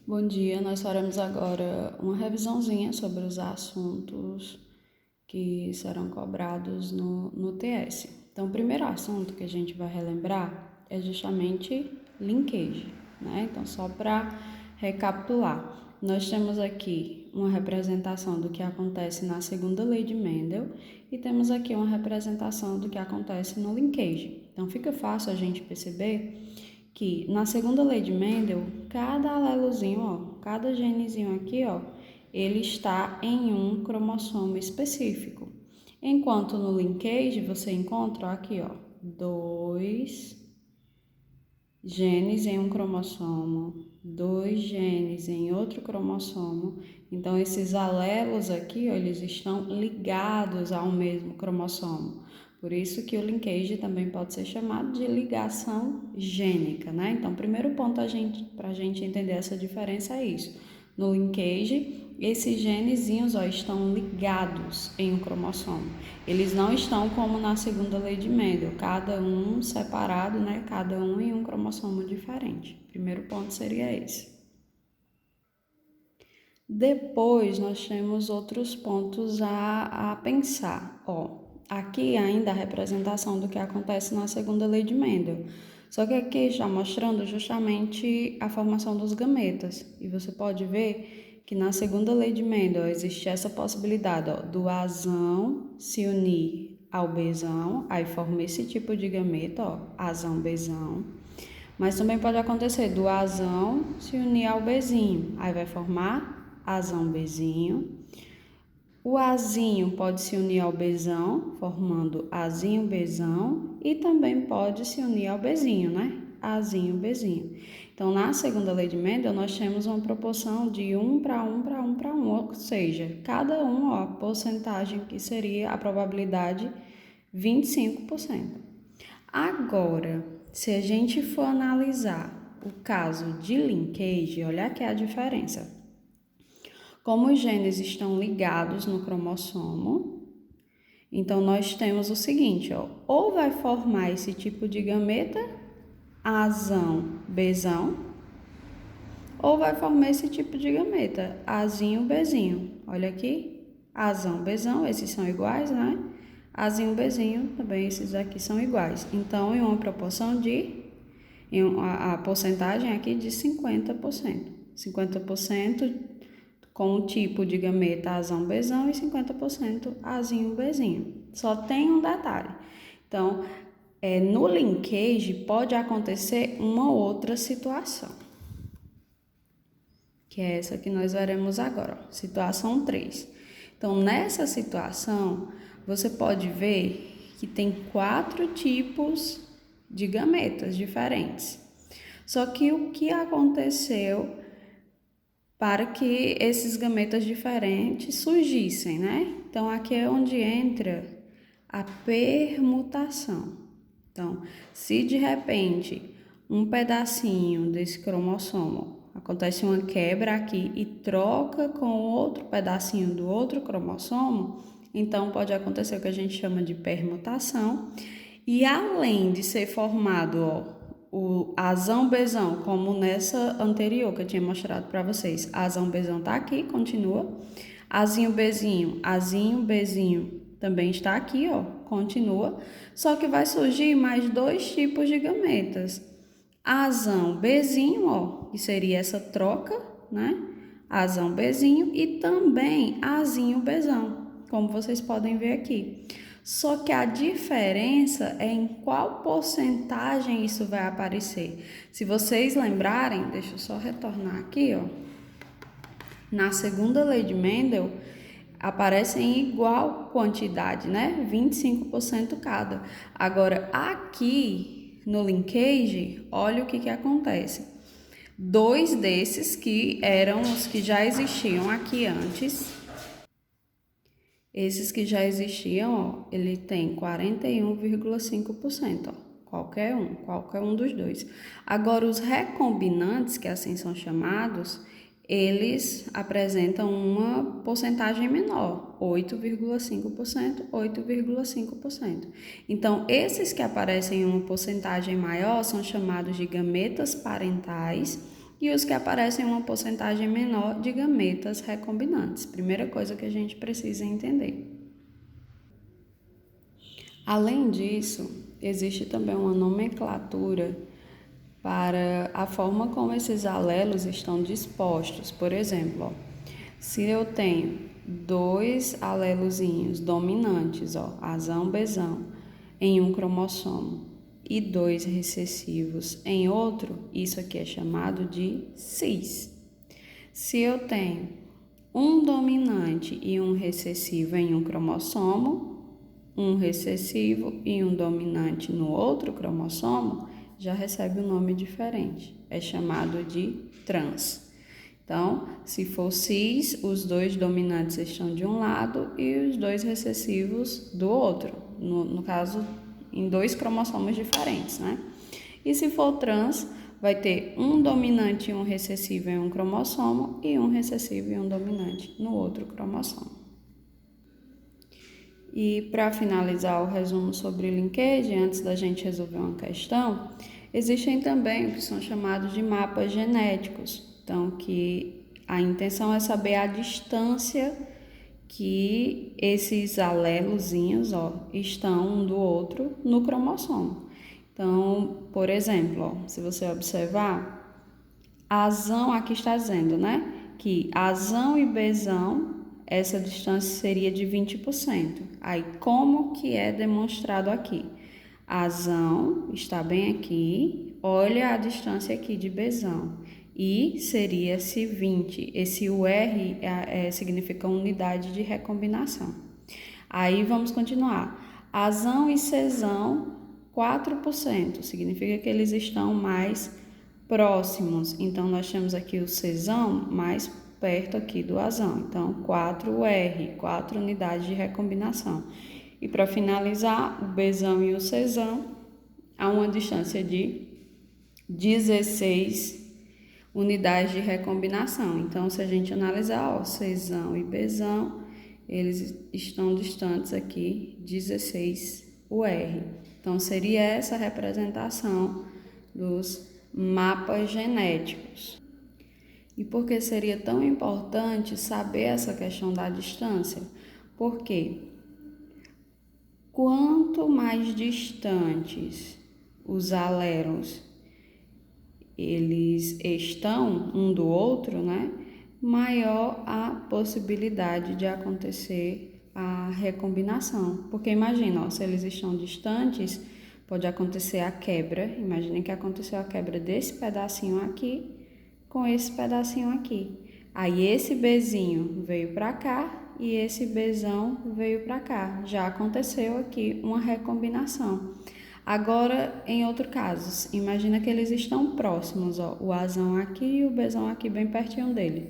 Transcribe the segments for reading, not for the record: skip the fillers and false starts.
Bom dia, nós faremos agora uma revisãozinha sobre os assuntos que serão cobrados no TS. Então, o primeiro assunto que a gente vai relembrar é justamente linkage, né? Então, só para recapitular, nós temos aqui uma representação do que acontece na segunda lei de Mendel e temos aqui uma representação do que acontece no linkage. Então, fica fácil a gente perceber que na segunda lei de Mendel, cada alelozinho, cada genezinho aqui, ele está em um cromossomo específico. Enquanto no linkage você encontra aqui, dois genes em um cromossomo, dois genes em outro cromossomo. Então, esses alelos aqui, eles estão ligados ao mesmo cromossomo. Por isso que o linkage também pode ser chamado de ligação gênica, né? Então, o primeiro ponto para a gente entender essa diferença é isso. No linkage, esses genezinhos estão ligados em um cromossomo. Eles não estão como na segunda lei de Mendel, cada um separado, né? Cada um em um cromossomo diferente. Primeiro ponto seria esse. Depois, nós temos outros pontos a pensar. Aqui ainda a representação do que acontece na segunda lei de Mendel. Só que aqui está mostrando justamente a formação dos gametas. E você pode ver que na segunda lei de Mendel existe essa possibilidade do Azão se unir ao Bzão, aí forma esse tipo de gameta, Azão, Bzão. Mas também pode acontecer do Azão se unir ao Bzinho, aí vai formar Azão, Bzinho. O Azinho pode se unir ao Bzão, formando Azinho, Bzão, e também pode se unir ao Bzinho, né? Azinho, Bzinho. Então, na segunda lei de Mendel, nós temos uma proporção de 1 para 1 para 1 para 1, ou seja, cada um, a porcentagem que seria a probabilidade 25%. Agora, se a gente for analisar o caso de linkage, olha aqui a diferença. Como os genes estão ligados no cromossomo, então nós temos o seguinte, ou vai formar esse tipo de gameta, Azão, Bzão, ou vai formar esse tipo de gameta, Azinho, Bzinho. Olha aqui, Azão, Bzão, esses são iguais, né? Azinho, Bzinho, também esses aqui são iguais. Então, em uma proporção a porcentagem aqui de 50%. 50% com o tipo de gameta Azão, Bzão e 50% Azinho, Bzinho. Só tem um detalhe. Então, no linkage pode acontecer uma outra situação, que é essa que nós veremos agora, situação 3. Então, nessa situação, você pode ver que tem 4 tipos de gametas diferentes. Só que o que aconteceu para que esses gametas diferentes surgissem, né? Então, aqui é onde entra a permutação. Então, se de repente um pedacinho desse cromossomo acontece uma quebra aqui e troca com outro pedacinho do outro cromossomo, então pode acontecer o que a gente chama de permutação. E além de ser formado, o Azão, Bzão, como nessa anterior que eu tinha mostrado para vocês, Azão, Bzão tá aqui, continua. Azinho, Bzinho também está aqui, continua. Só que vai surgir mais 2 tipos de gametas. Azão, Bzinho, que seria essa troca, né? Azão, Bzinho e também Azinho, Bzão, como vocês podem ver aqui. Só que a diferença é em qual porcentagem isso vai aparecer. Se vocês lembrarem, deixa eu só retornar aqui, na segunda lei de Mendel, aparecem em igual quantidade, né? 25% cada. Agora, aqui no linkage, olha o que acontece. 2 desses que eram os que já existiam aqui antes, esses que já existiam, ele tem 41,5%, qualquer um dos dois. Agora, os recombinantes, que assim são chamados, eles apresentam uma porcentagem menor, 8,5%, 8,5%. Então, esses que aparecem em uma porcentagem maior são chamados de gametas parentais e os que aparecem em uma porcentagem menor de gametas recombinantes. Primeira coisa que a gente precisa entender. Além disso, existe também uma nomenclatura para a forma como esses alelos estão dispostos. Por exemplo, ó, se eu tenho dois alelozinhos dominantes, ó, azão, bezão, em um cromossomo e dois recessivos em outro, isso aqui é chamado de cis. Se eu tenho um dominante e um recessivo em um cromossomo, um recessivo e um dominante no outro cromossomo, já recebe um nome diferente, é chamado de trans. Então, se for cis, os dois dominantes estão de um lado e os dois recessivos do outro, no caso, em dois cromossomos diferentes, né? E se for trans, vai ter um dominante e um recessivo em um cromossomo e um recessivo e um dominante no outro cromossomo. E para finalizar o resumo sobre linkage, antes da gente resolver uma questão, existem também o que são chamados de mapas genéticos. Então, que a intenção é saber a distância que esses alelozinhos, ó, estão um do outro no cromossomo. Então, por exemplo, ó, se você observar, azão aqui está dizendo, né, que azão e bezão, essa distância seria de 20%. Aí, como que é demonstrado aqui? Azão está bem aqui, olha a distância aqui de bezão. E seria esse 20. Esse UR significa unidade de recombinação. Aí, vamos continuar. Azão e cesão, 4%. Significa que eles estão mais próximos. Então, nós temos aqui o cesão mais perto aqui do azão. Então, 4R, 4 unidades de recombinação. E para finalizar, o bezão e o cesão, a uma distância de 16 unidades de recombinação. Então, se a gente analisar, ó, cesão e bezão, eles estão distantes aqui 16 UR. Então, seria essa a representação dos mapas genéticos. E por que seria tão importante saber essa questão da distância? Porque quanto mais distantes os aléros eles estão um do outro, né, maior a possibilidade de acontecer a recombinação. Porque imagina, ó, se eles estão distantes, pode acontecer a quebra. Imaginem que aconteceu a quebra desse pedacinho aqui com esse pedacinho aqui. Aí esse Bzinho veio para cá e esse Bzão veio para cá. Já aconteceu aqui uma recombinação. Agora, em outro caso, imagina que eles estão próximos, ó, o Azão aqui e o Bzão aqui bem pertinho dele.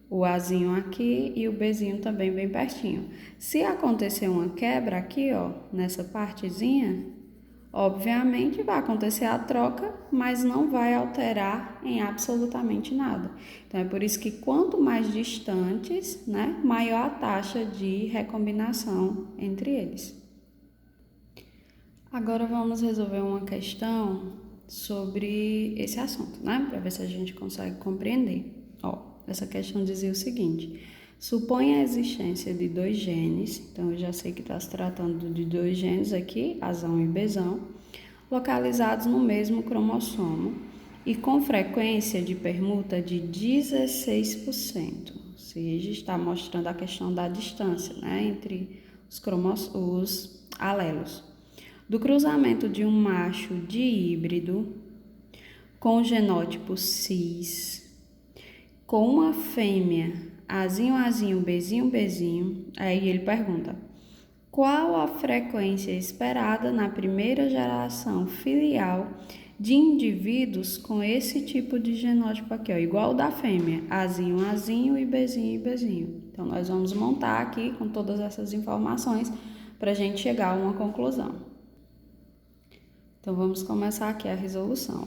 O Azinho aqui e o Bzinho também bem pertinho. Se acontecer uma quebra aqui, ó, nessa partezinha, obviamente vai acontecer a troca, mas não vai alterar em absolutamente nada. Então é por isso que quanto mais distantes, né, maior a taxa de recombinação entre eles. Agora vamos resolver uma questão sobre esse assunto, né, para ver se a gente consegue compreender. Ó, essa questão dizia o seguinte: suponha a existência de dois genes, então eu já sei que está se tratando de dois genes aqui, azão e bezão, localizados no mesmo cromossomo e com frequência de permuta de 16%. Ou seja, está mostrando a questão da distância, né, entre os alelos. Do cruzamento de um macho de híbrido com o genótipo cis, com uma fêmea azinho, azinho, bezinho, bezinho, aí ele pergunta: qual a frequência esperada na primeira geração filial de indivíduos com esse tipo de genótipo aqui, ó, igual o da fêmea, azinho, azinho e bezinho, bezinho. Então, nós vamos montar aqui com todas essas informações para a gente chegar a uma conclusão. Então, vamos começar aqui a resolução.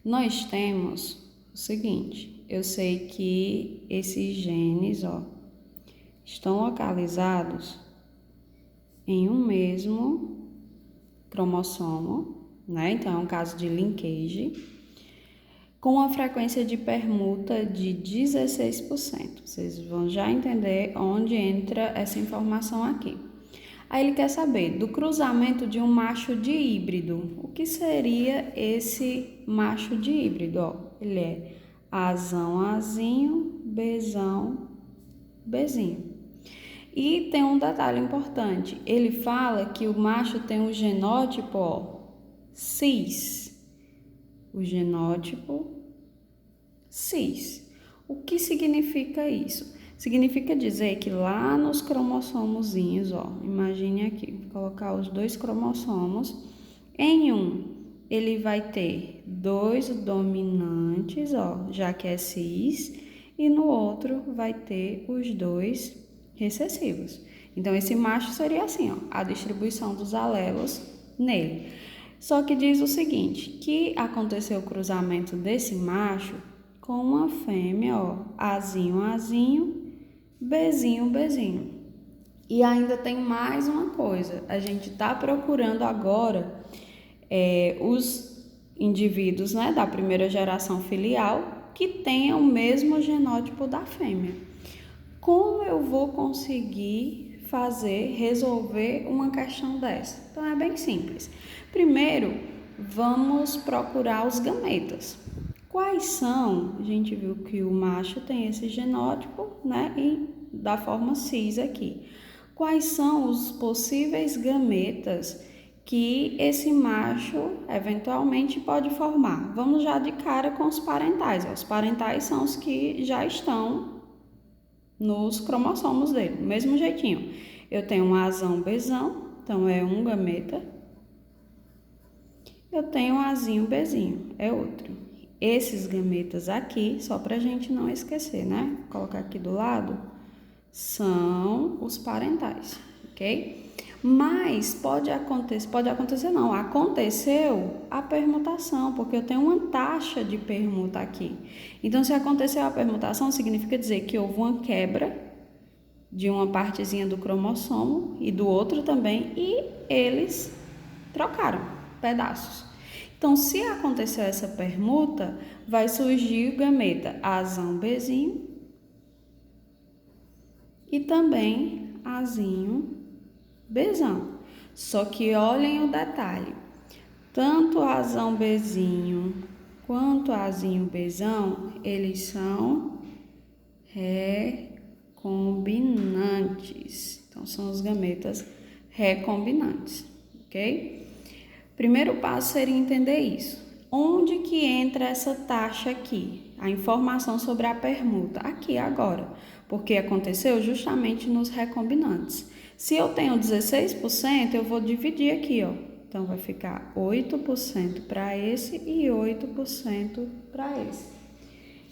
Nós temos o seguinte: eu sei que esses genes, ó, estão localizados em um mesmo cromossomo, né? Então, é um caso de linkage, com a frequência de permuta de 16%. Vocês vão já entender onde entra essa informação aqui. Aí ele quer saber do cruzamento de um macho de híbrido. O que seria esse macho de híbrido? Ó, ele é Azão, Azinho, Bzão, Bzinho. E tem um detalhe importante. Ele fala que o macho tem um genótipo, ó, cis. O genótipo cis. O que significa isso? Significa dizer que lá nos cromossomozinhos, ó, imagine aqui, vou colocar os 2 cromossomos, em um ele vai ter 2 dominantes, ó, já que é cis, e no outro vai ter os 2 recessivos. Então esse macho seria assim, ó, a distribuição dos alelos nele. Só que diz o seguinte, que aconteceu o cruzamento desse macho com uma fêmea, ó, Azinho, Azinho, Bzinho, Bzinho. E ainda tem mais uma coisa, a gente está procurando agora os indivíduos, né, da primeira geração filial que tenham o mesmo genótipo da fêmea. Como eu vou conseguir resolver uma questão dessa? Então é bem simples. Primeiro, vamos procurar os gametas. Quais são? A gente viu que o macho tem esse genótipo, né? E da forma cis aqui. Quais são os possíveis gametas que esse macho eventualmente pode formar? Vamos já de cara com os parentais. Os parentais são os que já estão nos cromossomos dele, do mesmo jeitinho. Eu tenho um Azão, Bzão, então é um gameta. Eu tenho um Azinho, Bzinho, é outro. Esses gametas aqui, só pra gente não esquecer, né? Vou colocar aqui do lado, são os parentais, ok? Mas aconteceu a permutação, porque eu tenho uma taxa de permuta aqui. Então, se aconteceu a permutação, significa dizer que houve uma quebra de uma partezinha do cromossomo e do outro também, e eles trocaram pedaços. Então, se aconteceu essa permuta, vai surgir o gameta Azão, Bzinho e também Azinho, Bzão. Só que olhem o detalhe, tanto Azão, Bzinho quanto Azinho, Bzão, eles são recombinantes. Então, são os gametas recombinantes, ok? Primeiro passo seria entender isso. Onde que entra essa taxa aqui? A informação sobre a permuta. Aqui agora, porque aconteceu justamente nos recombinantes. Se eu tenho 16%, eu vou dividir aqui, ó. Então, vai ficar 8% para esse e 8% para esse.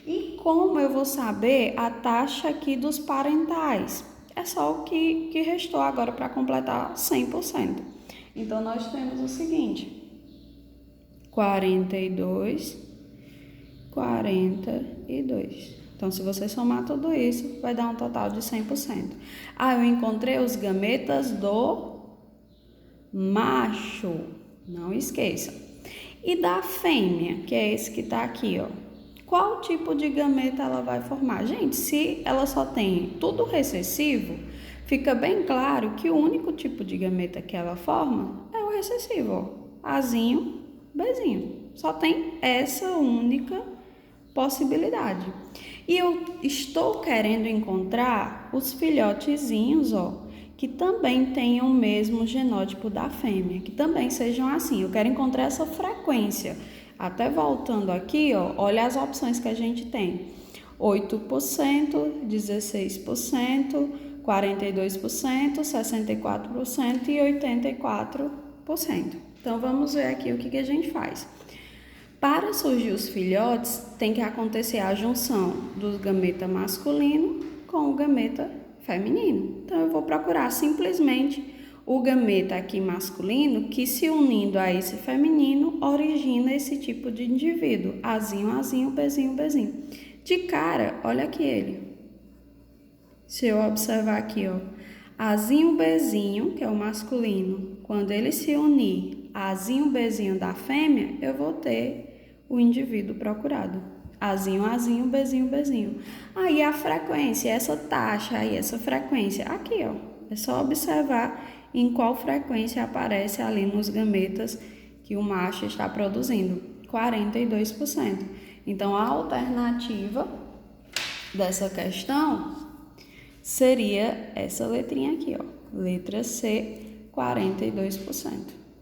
E como eu vou saber a taxa aqui dos parentais? É só o que restou agora para completar 100%. Então, nós temos o seguinte, 42, 42. Então, se você somar tudo isso, vai dar um total de 100%. Ah, eu encontrei os gametas do macho, não esqueça. E da fêmea, que é esse que está aqui, ó. Qual tipo de gameta ela vai formar? Gente, se ela só tem tudo recessivo, fica bem claro que o único tipo de gameta que ela forma é o recessivo, ó. Azinho, Bzinho. Só tem essa única possibilidade. E eu estou querendo encontrar os filhotezinhos, ó, que também tenham o mesmo genótipo da fêmea, que também sejam assim. Eu quero encontrar essa frequência. Até voltando aqui, ó, olha as opções que a gente tem. 8%, 16%, 42%, 64% e 84%. Então, vamos ver aqui o que a gente faz. Para surgir os filhotes, tem que acontecer a junção do gameta masculino com o gameta feminino. Então, eu vou procurar simplesmente o gameta aqui masculino que, se unindo a esse feminino, origina esse tipo de indivíduo. Azinho, Azinho, Bzinho, Bzinho. De cara, olha aqui ele. Se eu observar aqui, ó, Azinho, Bzinho, que é o masculino, quando ele se unir a Azinho, Bzinho da fêmea, eu vou ter o indivíduo procurado. Azinho, Azinho, Bzinho, Bzinho. Aí a frequência, essa taxa aí, essa frequência, aqui ó, é só observar em qual frequência aparece ali nos gametas que o macho está produzindo, 42%. Então a alternativa dessa questão seria essa letrinha aqui, ó, letra C, 42%.